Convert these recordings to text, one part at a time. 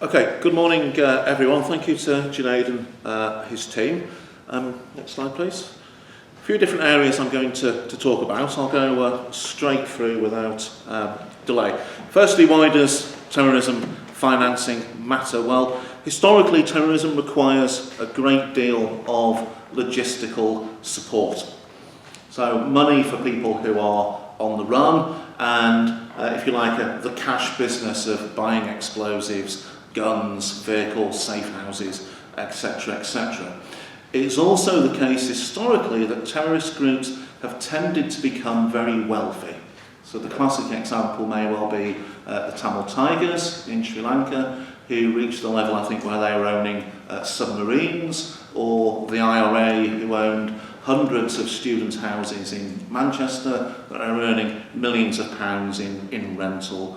Okay, good morning everyone. Thank you to Junaid and his team. Next slide please. A few different areas I'm going to talk about. I'll go straight through without delay. Firstly, why does terrorism financing matter? Well, historically terrorism requires a great deal of logistical support. So money for people who are on the run and, if you like, the cash business of buying explosives, guns, vehicles, safe houses, etc., etc. It's also the case historically that terrorist groups have tended to become very wealthy. So the classic example may well be the Tamil Tigers in Sri Lanka, who reached the level, I think, where they were owning submarines, or the IRA, who owned hundreds of student houses in Manchester that are earning millions of pounds in rental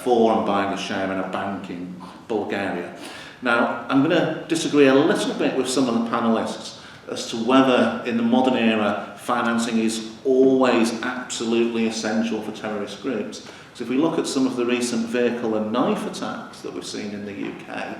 for and buying a share in a bank in Bulgaria. Now, I'm going to disagree a little bit with some of the panellists as to whether in the modern era financing is always absolutely essential for terrorist groups. So if we look at some of the recent vehicle and knife attacks that we've seen in the UK,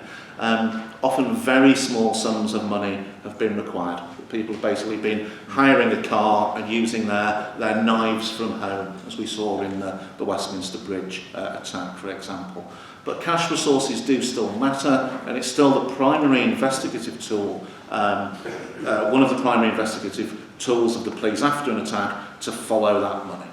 often very small sums of money have been required. People have basically been hiring a car and using their knives from home, as we saw in the Westminster Bridge attack, for example. But cash resources do still matter, and it's still the primary investigative tool, one of the primary investigative tools of the police after an attack to follow that money.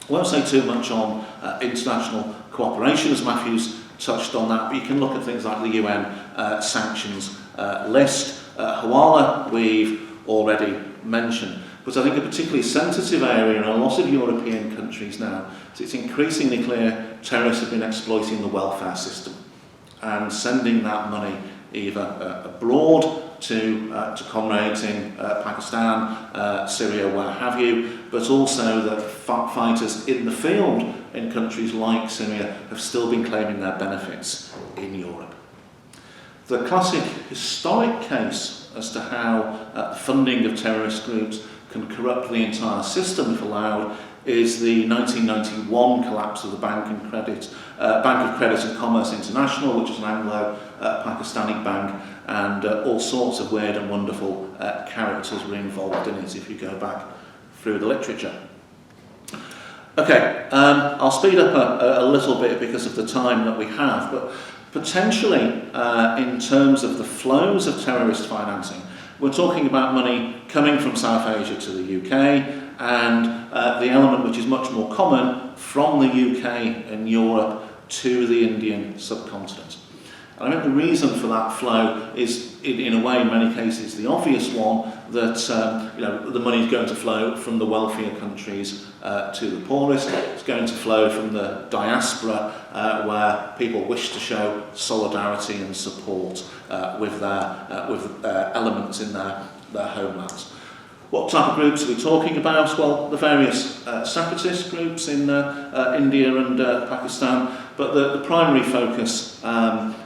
I won't say too much on international cooperation, as Matthew's touched on that, but you can look at things like the UN sanctions list. Hawala we've already mentioned, but I think a particularly sensitive area in a lot of European countries now, so it's increasingly clear terrorists have been exploiting the welfare system and sending that money either abroad to comrades in Pakistan, Syria, where have you, but also that fighters in the field in countries like Syria have still been claiming their benefits in Europe. The classic historic case as to how the funding of terrorist groups can corrupt the entire system if allowed is the 1991 collapse of the Bank of Credit and Commerce International, which is an Anglo-Pakistani bank, and all sorts of weird and wonderful characters were involved in it if you go back through the literature. Okay, I'll speed up a little bit because of the time that we have, but potentially in terms of the flows of terrorist financing, we're talking about money coming from South Asia to the UK, and the element which is much more common from the UK and Europe to the Indian subcontinent. And I think the reason for that flow is, in a way, in many cases, the obvious one, that the money is going to flow from the wealthier countries to the poorest. It's going to flow from the diaspora, where people wish to show solidarity and support with elements in their homelands. What type of groups are we talking about? Well, the various separatist groups in India and Pakistan, but the primary focus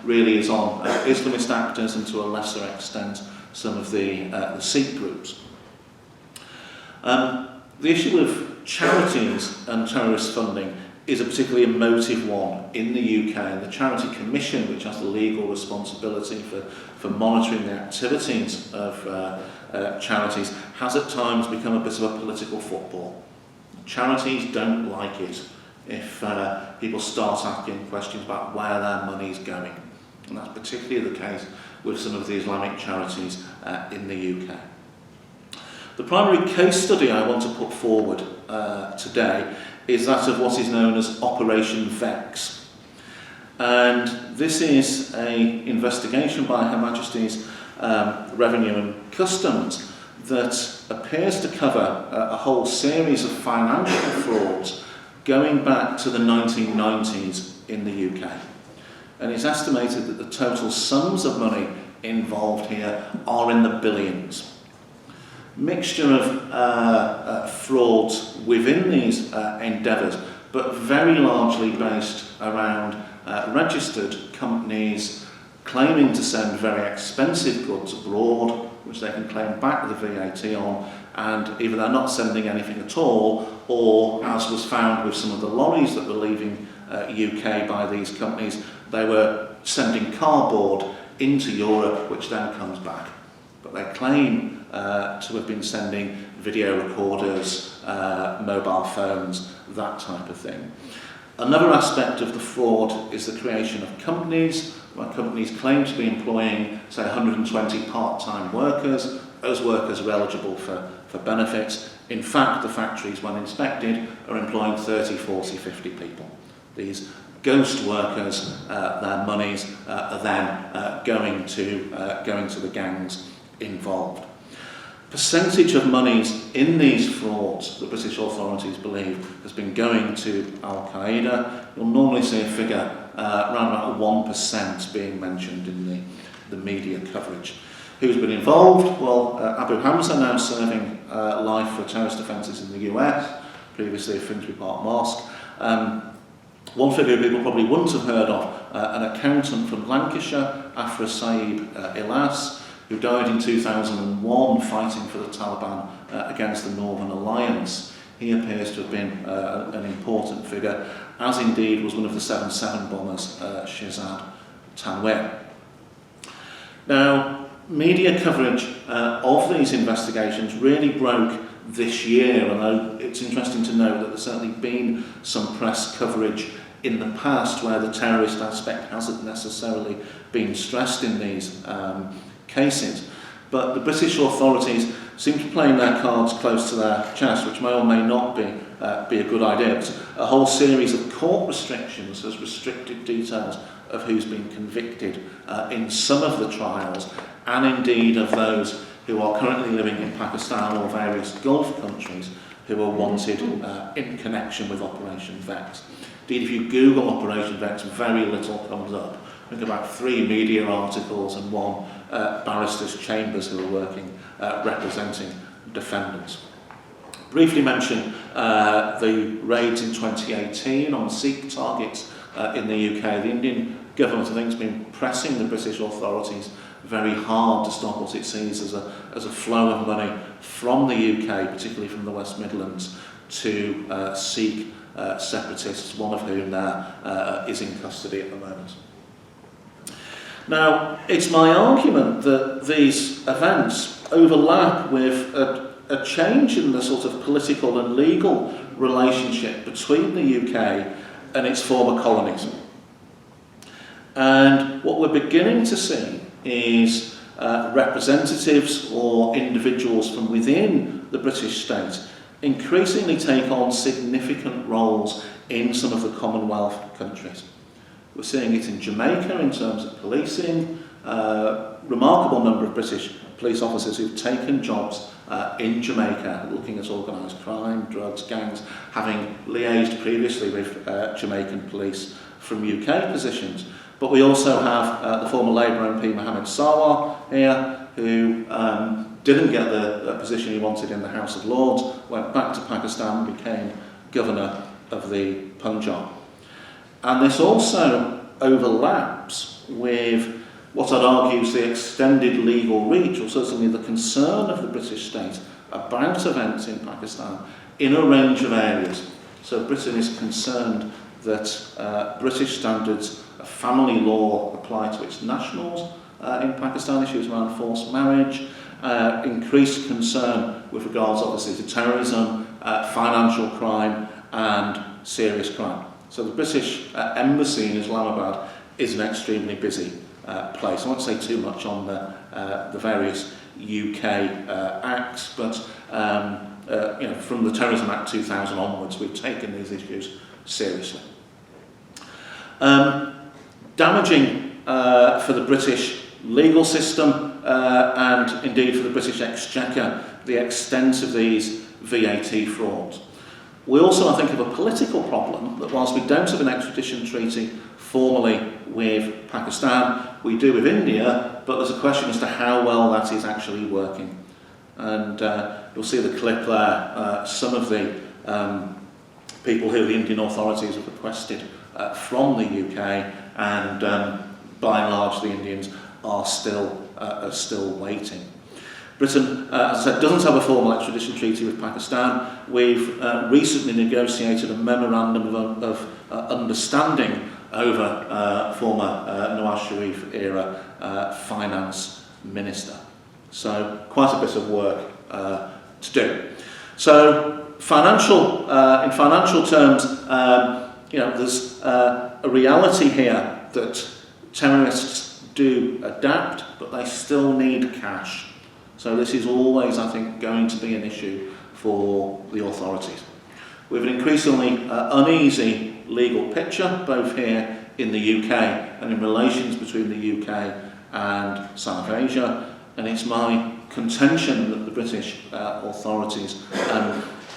really is on Islamist actors and to a lesser extent some of the Sikh groups. The issue of charities and terrorist funding is a particularly emotive one in the UK, and the Charity Commission, which has the legal responsibility for monitoring the activities of charities, has at times become a bit of a political football. Charities don't like it if people start asking questions about where their money is going, and that's particularly the case with some of the Islamic charities in the UK. The primary case study I want to put forward today is that of what is known as Operation Vex. And this is an investigation by Her Majesty's Revenue and Customs that appears to cover a whole series of financial frauds going back to the 1990s in the UK. And it's estimated that the total sums of money involved here are in the billions. Mixture of frauds within these endeavours, but very largely based around registered companies claiming to send very expensive goods abroad, which they can claim back the VAT on, and either they're not sending anything at all, or, as was found with some of the lorries that were leaving UK by these companies. They were sending cardboard into Europe, which then comes back. But they claim to have been sending video recorders, mobile phones, that type of thing. Another aspect of the fraud is the creation of companies, where companies claim to be employing, say, 120 part-time workers. Those workers are eligible for benefits. In fact, the factories, when inspected, are employing 30, 40, 50 people. These ghost workers, their monies are then going to the gangs involved. Percentage of monies in these frauds, the British authorities believe, has been going to Al-Qaeda. You'll normally see a figure around about 1% being mentioned in the media coverage. Who's been involved? Well, Abu Hamza, now serving life for terrorist offences in the US, previously at Finsbury Park Mosque. One figure people probably wouldn't have heard of, an accountant from Lancashire, Afra Saeed Ilas, who died in 2001 fighting for the Taliban against the Northern Alliance. He appears to have been an important figure, as indeed was one of the 7/7 bombers, Shehzad Tanwir. Now, media coverage of these investigations really broke this year, although it's interesting to note that there's certainly been some press coverage in the past where the terrorist aspect hasn't necessarily been stressed in these cases. But the British authorities seem to be playing their cards close to their chest, which may or may not be a good idea. But a whole series of court restrictions has restricted details of who's been convicted in some of the trials, and indeed of those who are currently living in Pakistan or various Gulf countries who are wanted in connection with Operation Vex. Indeed, if you Google Operation Vex, very little comes up. I think about 3 media articles and 1 barrister's chambers who are working representing defendants. Briefly mention the raids in 2018 on Sikh targets in the UK. The Indian government, I think, has been pressing the British authorities very hard to stop what it sees as a flow of money from the UK, particularly from the West Midlands, to Sikh separatists, one of whom now is in custody at the moment. Now, it's my argument that these events overlap with a change in the sort of political and legal relationship between the UK and its former colonies. And what we're beginning to see is representatives or individuals from within the British state increasingly take on significant roles in some of the Commonwealth countries. We're seeing it in Jamaica in terms of policing. Remarkable number of British police officers who've taken jobs in Jamaica, looking at organised crime, drugs, gangs, having liaised previously with Jamaican police from UK positions. But we also have the former Labour MP Mohammed Sawar here, who didn't get the position he wanted in the House of Lords, went back to Pakistan and became governor of the Punjab. And this also overlaps with what I'd argue is the extended legal reach, or certainly the concern of the British state about events in Pakistan in a range of areas. So Britain is concerned that British standards of family law apply to its nationals in Pakistan, issues around forced marriage, increased concern with regards obviously to terrorism, financial crime and serious crime. So the British embassy in Islamabad is an extremely busy place. I won't say too much on the various UK acts, but from the Terrorism Act 2000 onwards, we've taken these issues seriously. Damaging for the British legal system and indeed for the British Exchequer, the extent of these VAT frauds. We also, I think, have a political problem that whilst we don't have an extradition treaty formally with Pakistan, we do with India, but there's a question as to how well that is actually working. And you'll see the clip there, some of the people who the Indian authorities have requested from the UK, and by and large the Indians are still waiting. Britain, as I said, doesn't have a formal extradition treaty with Pakistan. We've recently negotiated a memorandum of understanding over former Nawaz Sharif era finance minister. So quite a bit of work to do. So in financial terms, there's a reality here that terrorists do adapt, but they still need cash. So this is always, I think, going to be an issue for the authorities. We have an increasingly uneasy legal picture, both here in the UK and in relations between the UK and South Asia, and it's my contention that the British authorities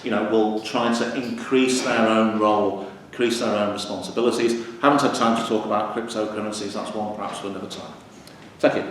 will try to increase their own role, increase their own responsibilities. Haven't had time to talk about cryptocurrencies, that's one perhaps for another time. Thank you.